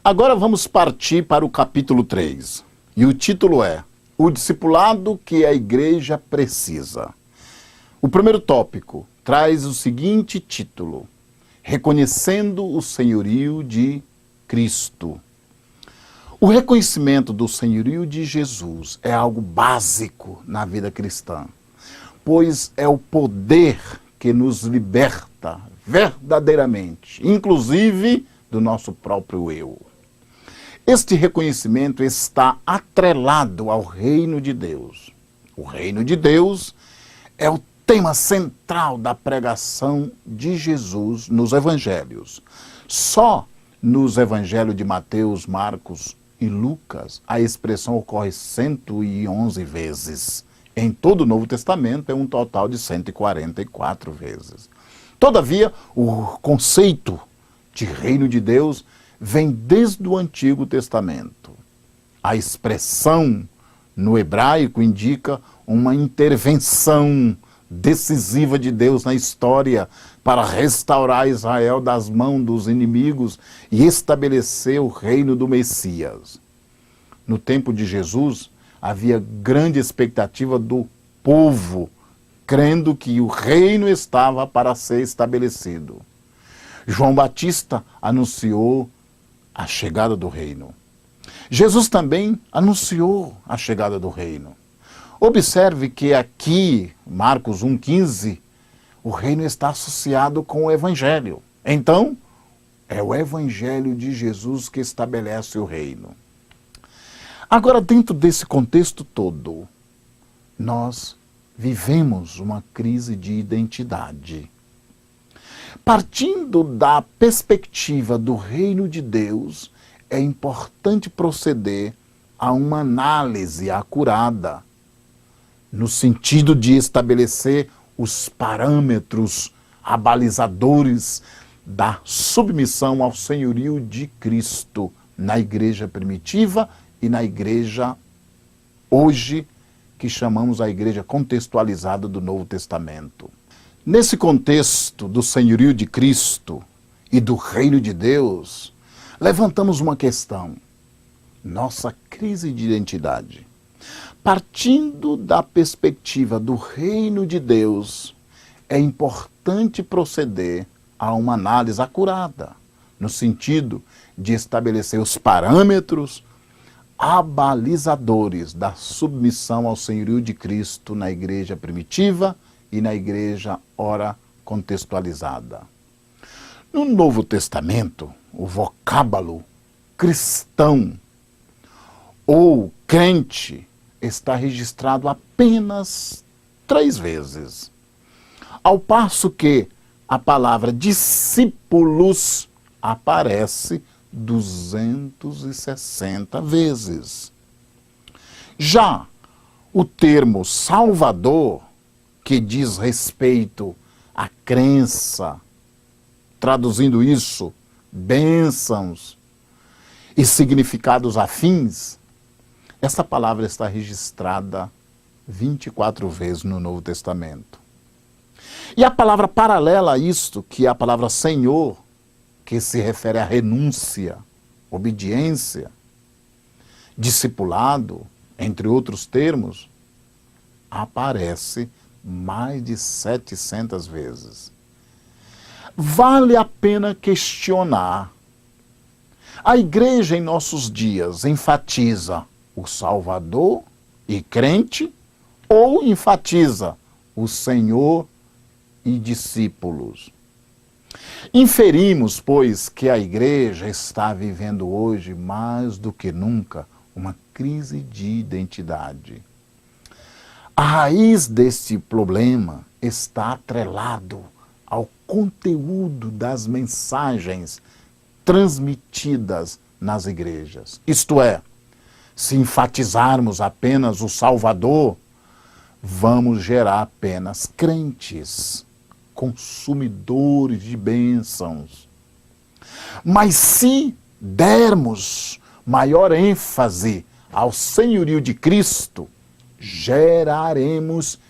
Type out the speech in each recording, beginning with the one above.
Agora vamos partir para o capítulo 3. E o título é O Discipulado que a Igreja Precisa. O primeiro tópico traz o seguinte título: Reconhecendo o Senhorio de Cristo. O reconhecimento do senhorio de Jesus é algo básico na vida cristã, pois é o poder que nos liberta verdadeiramente, inclusive do nosso próprio eu. Este reconhecimento está atrelado ao reino de Deus. O reino de Deus é o tema central da pregação de Jesus nos evangelhos. Só nos evangelhos de Mateus, Marcos e Lucas a expressão ocorre 111 vezes. Em todo o Novo Testamento é um total de 144 vezes. Todavia, o conceito de reino de Deus vem desde o Antigo Testamento. A expressão no hebraico indica uma intervenção decisiva de Deus na história para restaurar Israel das mãos dos inimigos e estabelecer o reino do Messias. No tempo de Jesus, havia grande expectativa do povo, crendo que o reino estava para ser estabelecido. João Batista anunciou a chegada do reino. Jesus também anunciou a chegada do reino. Observe que aqui, Marcos 1,15, o reino está associado com o evangelho. Então, é o evangelho de Jesus que estabelece o reino. Agora, dentro desse contexto todo, nós vivemos uma crise de identidade. Partindo da perspectiva do reino de Deus, é importante proceder a uma análise acurada, no sentido de estabelecer os parâmetros abalizadores da submissão ao senhorio de Cristo na igreja primitiva e na igreja hoje, que chamamos a igreja contextualizada do Novo Testamento. Nesse contexto do senhorio de Cristo e do reino de Deus, levantamos uma questão: nossa crise de identidade. Partindo da perspectiva do reino de Deus, é importante proceder a uma análise acurada, no sentido de estabelecer os parâmetros abalizadores da submissão ao senhorio de Cristo na igreja primitiva e na igreja ora contextualizada. No Novo Testamento, o vocábulo cristão ou crente está registrado apenas 3 vezes, ao passo que a palavra discípulos aparece 260 vezes. Já o termo Salvador, que diz respeito à crença, traduzindo isso, bênçãos e significados afins, essa palavra está registrada 24 vezes no Novo Testamento. E a palavra paralela a isto, que é a palavra Senhor, que se refere à renúncia, obediência, discipulado, entre outros termos, aparece mais de 700 vezes. Vale a pena questionar. A igreja em nossos dias enfatiza o Salvador e crente ou enfatiza o Senhor e discípulos? Inferimos, pois, que a igreja está vivendo hoje, mais do que nunca, uma crise de identidade. A raiz desse problema está atrelado ao conteúdo das mensagens transmitidas nas igrejas. Isto é, se enfatizarmos apenas o Salvador, vamos gerar apenas crentes, consumidores de bênçãos. Mas se dermos maior ênfase ao senhorio de Cristo, geraremos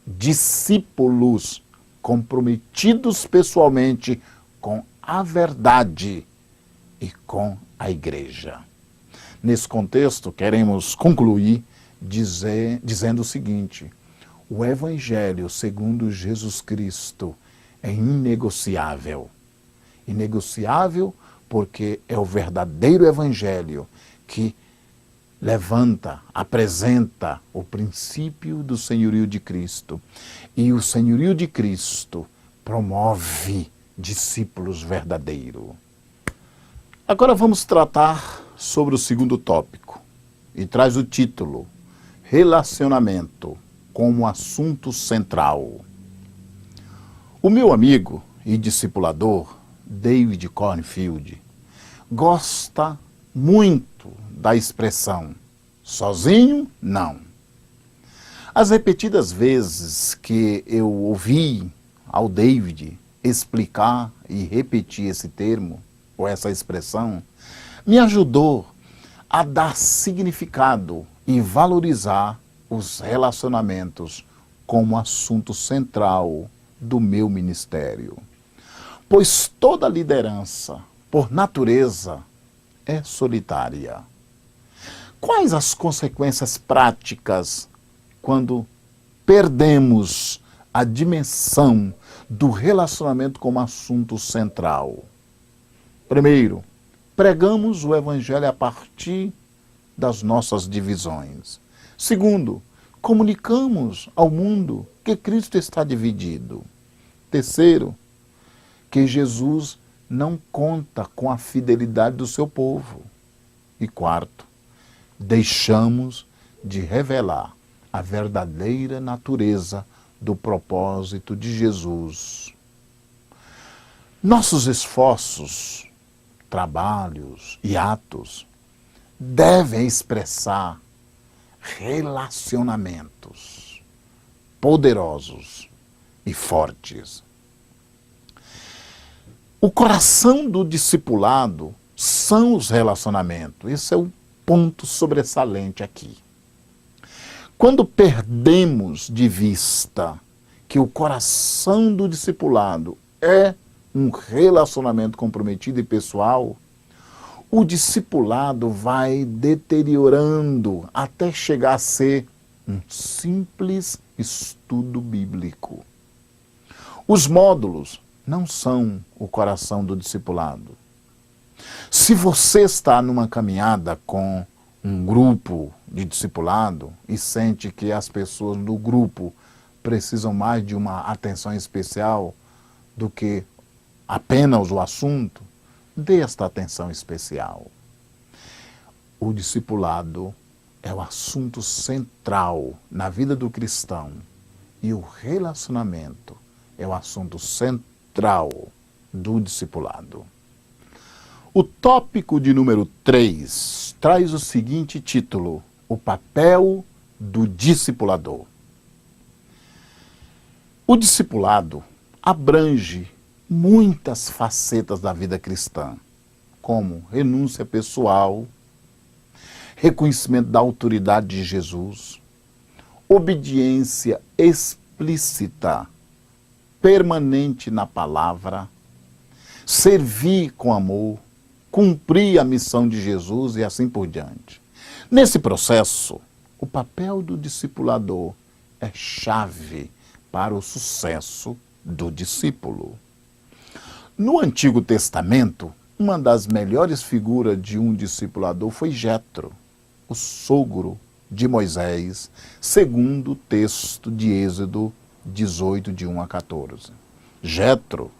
discípulos comprometidos pessoalmente com a verdade e com a igreja. Nesse contexto, queremos concluir dizendo o seguinte: o Evangelho segundo Jesus Cristo é inegociável. Inegociável porque é o verdadeiro Evangelho que levanta, apresenta o princípio do senhorio de Cristo. E o senhorio de Cristo promove discípulos verdadeiros. Agora vamos tratar sobre o segundo tópico. E traz o título: Relacionamento como assunto central. O meu amigo e discipulador, David Cornfield, gosta muito da expressão sozinho, não. As repetidas vezes que eu ouvi ao David explicar e repetir esse termo, ou essa expressão, me ajudou a dar significado e valorizar os relacionamentos como assunto central do meu ministério. Pois toda liderança, por natureza, é solitária. Quais as consequências práticas quando perdemos a dimensão do relacionamento como assunto central? Primeiro, pregamos o Evangelho a partir das nossas divisões. Segundo, comunicamos ao mundo que Cristo está dividido. Terceiro, que Jesus não conta com a fidelidade do seu povo. E quarto, deixamos de revelar a verdadeira natureza do propósito de Jesus. Nossos esforços, trabalhos e atos devem expressar relacionamentos poderosos e fortes. O coração do discipulado são os relacionamentos. Esse é o ponto sobressalente aqui. Quando perdemos de vista que o coração do discipulado é um relacionamento comprometido e pessoal, o discipulado vai deteriorando até chegar a ser um simples estudo bíblico. Os módulos não são o coração do discipulado. Se você está numa caminhada com um grupo de discipulado e sente que as pessoas do grupo precisam mais de uma atenção especial do que apenas o assunto, dê esta atenção especial. O discipulado é o assunto central na vida do cristão e o relacionamento é o assunto central do discipulado. O tópico de número 3 traz o seguinte título: o papel do discipulador. O discipulado abrange muitas facetas da vida cristã, como renúncia pessoal, reconhecimento da autoridade de Jesus, obediência explícita, permanente na palavra, servir com amor, cumprir a missão de Jesus e assim por diante. Nesse processo, o papel do discipulador é chave para o sucesso do discípulo. No Antigo Testamento, uma das melhores figuras de um discipulador foi Jetro, o sogro de Moisés, segundo o texto de Êxodo 18, de 1 a 14. Jetro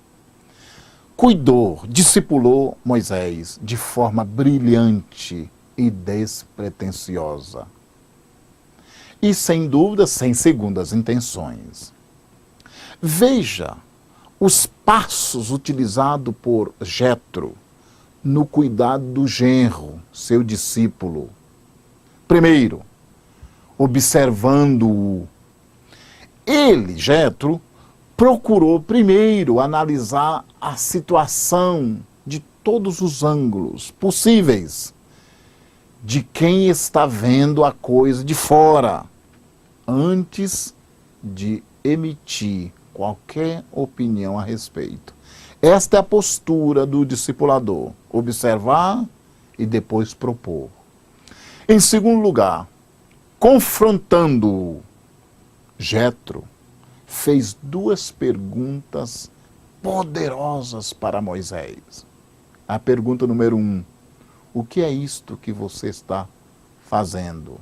discipulou Moisés de forma brilhante e despretensiosa. E, sem dúvida, sem segundas intenções. Veja os passos utilizados por Jetro no cuidado do genro, seu discípulo. Primeiro, observando-o. Ele, Jetro, procurou primeiro analisar a situação de todos os ângulos possíveis, de quem está vendo a coisa de fora, antes de emitir qualquer opinião a respeito. Esta é a postura do discipulador: observar e depois propor. Em segundo lugar, confrontando Jetro, fez duas perguntas poderosas para Moisés. A pergunta número 1, o que é isto que você está fazendo?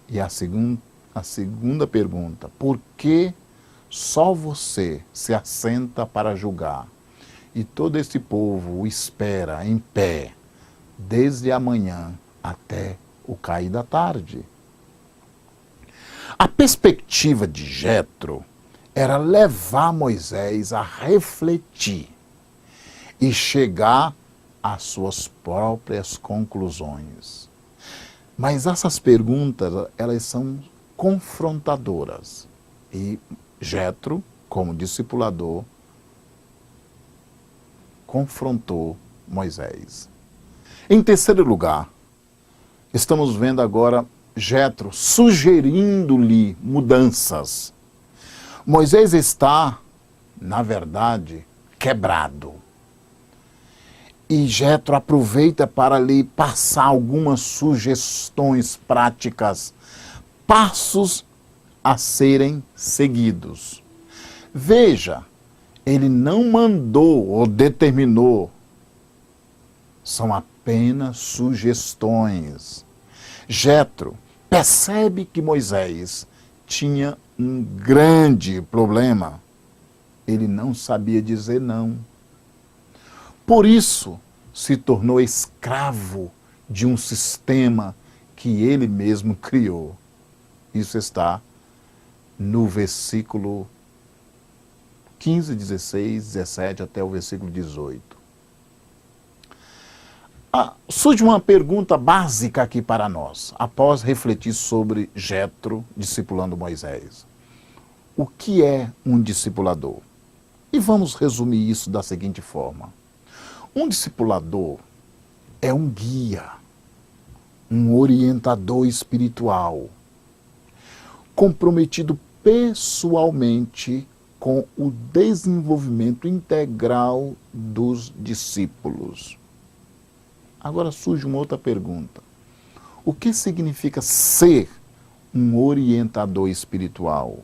E a segunda pergunta, por que só você se assenta para julgar e todo esse povo o espera em pé desde amanhã até o cair da tarde? A perspectiva de Jetro era levar Moisés a refletir e chegar às suas próprias conclusões. Mas essas perguntas, elas são confrontadoras. E Jetro, como discipulador, confrontou Moisés. Em terceiro lugar, estamos vendo agora Jetro sugerindo-lhe mudanças. Moisés está, na verdade, quebrado. E Jetro aproveita para lhe passar algumas sugestões práticas, passos a serem seguidos. Veja, ele não mandou ou determinou, são apenas sugestões. Jetro percebe que Moisés tinha um grande problema. Ele não sabia dizer não. Por isso, se tornou escravo de um sistema que ele mesmo criou. Isso está no versículo 15, 16, 17 até o versículo 18. Surge uma pergunta básica aqui para nós, após refletir sobre Jetro discipulando Moisés. O que é um discipulador? E vamos resumir isso da seguinte forma. Um discipulador é um guia, um orientador espiritual, comprometido pessoalmente com o desenvolvimento integral dos discípulos. Agora surge uma outra pergunta. O que significa ser um orientador espiritual?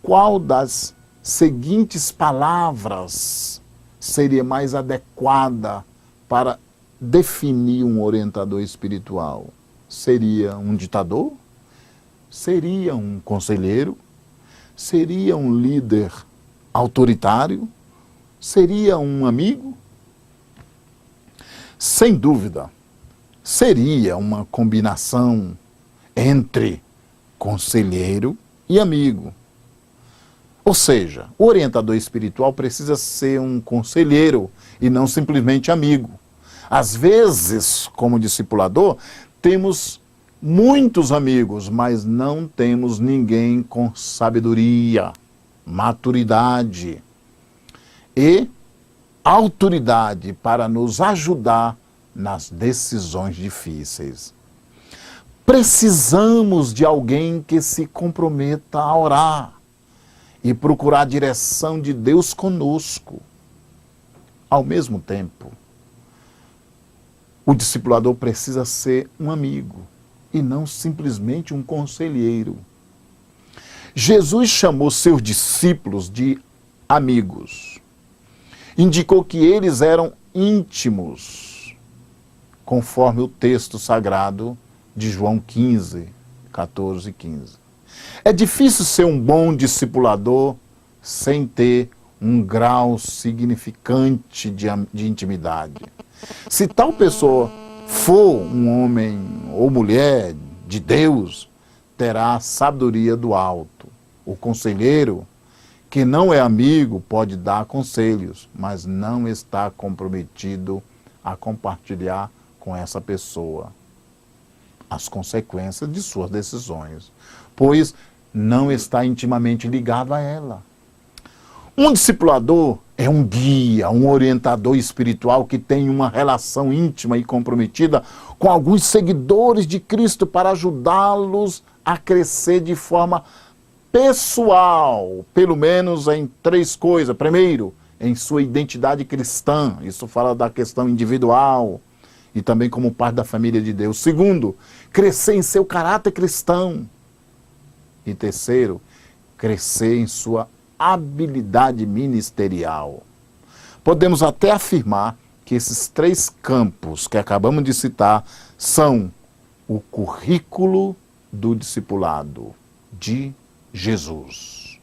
Qual das seguintes palavras seria mais adequada para definir um orientador espiritual? Seria um ditador? Seria um conselheiro? Seria um líder autoritário? Seria um amigo? Sem dúvida, seria uma combinação entre conselheiro e amigo. Ou seja, o orientador espiritual precisa ser um conselheiro e não simplesmente amigo. Às vezes, como discipulador, temos muitos amigos, mas não temos ninguém com sabedoria, maturidade e autoridade para nos ajudar nas decisões difíceis. Precisamos de alguém que se comprometa a orar e procurar a direção de Deus conosco. Ao mesmo tempo, o discipulador precisa ser um amigo e não simplesmente um conselheiro. Jesus chamou seus discípulos de amigos. Indicou que eles eram íntimos, conforme o texto sagrado de João 15, 14 e 15. É difícil ser um bom discipulador sem ter um grau significante de intimidade. Se tal pessoa for um homem ou mulher de Deus, terá a sabedoria do alto. O conselheiro, que não é amigo, pode dar conselhos, mas não está comprometido a compartilhar com essa pessoa as consequências de suas decisões, pois não está intimamente ligado a ela. Um discipulador é um guia, um orientador espiritual que tem uma relação íntima e comprometida com alguns seguidores de Cristo para ajudá-los a crescer de forma pessoal, pelo menos em 3 coisas. Primeiro, em sua identidade cristã, isso fala da questão individual. e também como parte da família de Deus. Segundo, crescer em seu caráter cristão. E terceiro, crescer em sua habilidade ministerial. Podemos até afirmar que esses três campos que acabamos de citar são o currículo do discipulado de Jesus.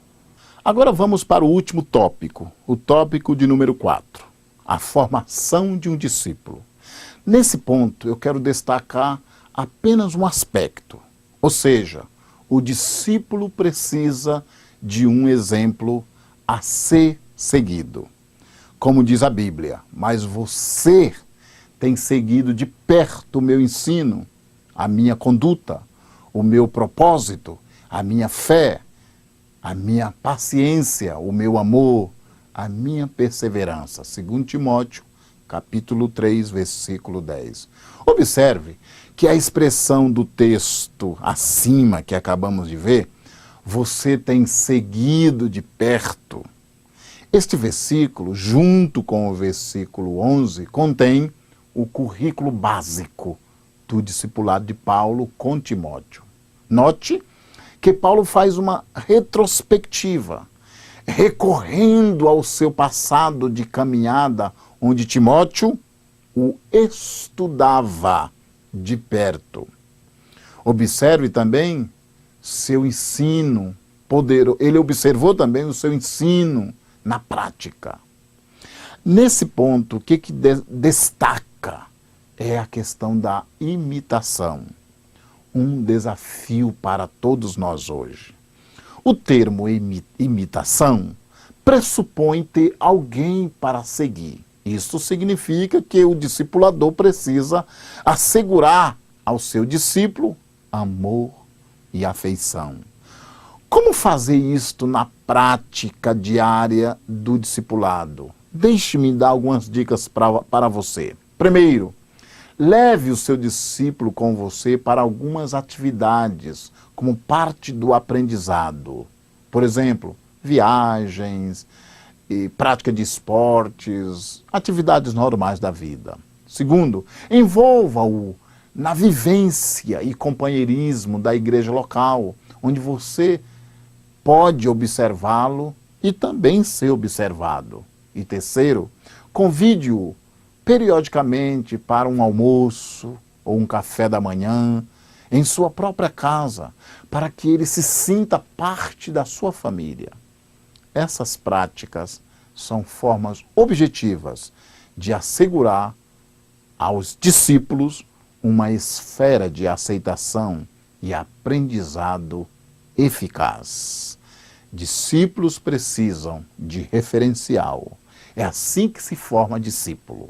Agora vamos para o último tópico, o tópico de número 4, a formação de um discípulo. Nesse ponto eu quero destacar apenas um aspecto, ou seja, o discípulo precisa de um exemplo a ser seguido. Como diz a Bíblia, mas você tem seguido de perto o meu ensino, a minha conduta, o meu propósito, a minha fé, a minha paciência, o meu amor, a minha perseverança. 2 Timóteo, capítulo 3, versículo 10. Observe que a expressão do texto acima que acabamos de ver, você tem seguido de perto. Este versículo, junto com o versículo 11, contém o currículo básico do discipulado de Paulo com Timóteo. Note que Paulo faz uma retrospectiva, recorrendo ao seu passado de caminhada, onde Timóteo o estudava de perto. Observe também seu ensino poderoso. Ele observou também o seu ensino na prática. Nesse ponto, o que destaca é a questão da imitação. Um desafio para todos nós hoje. O termo imitação pressupõe ter alguém para seguir. Isso significa que o discipulador precisa assegurar ao seu discípulo amor e afeição. Como fazer isto na prática diária do discipulado? Deixe-me dar algumas dicas para você. Primeiro, leve o seu discípulo com você para algumas atividades, como parte do aprendizado. Por exemplo, viagens, prática de esportes, atividades normais da vida. Segundo, envolva-o na vivência e companheirismo da igreja local, onde você pode observá-lo e também ser observado. E terceiro, convide-o periodicamente para um almoço ou um café da manhã em sua própria casa, para que ele se sinta parte da sua família. Essas práticas são formas objetivas de assegurar aos discípulos uma esfera de aceitação e aprendizado eficaz. Discípulos precisam de referencial. É assim que se forma discípulo.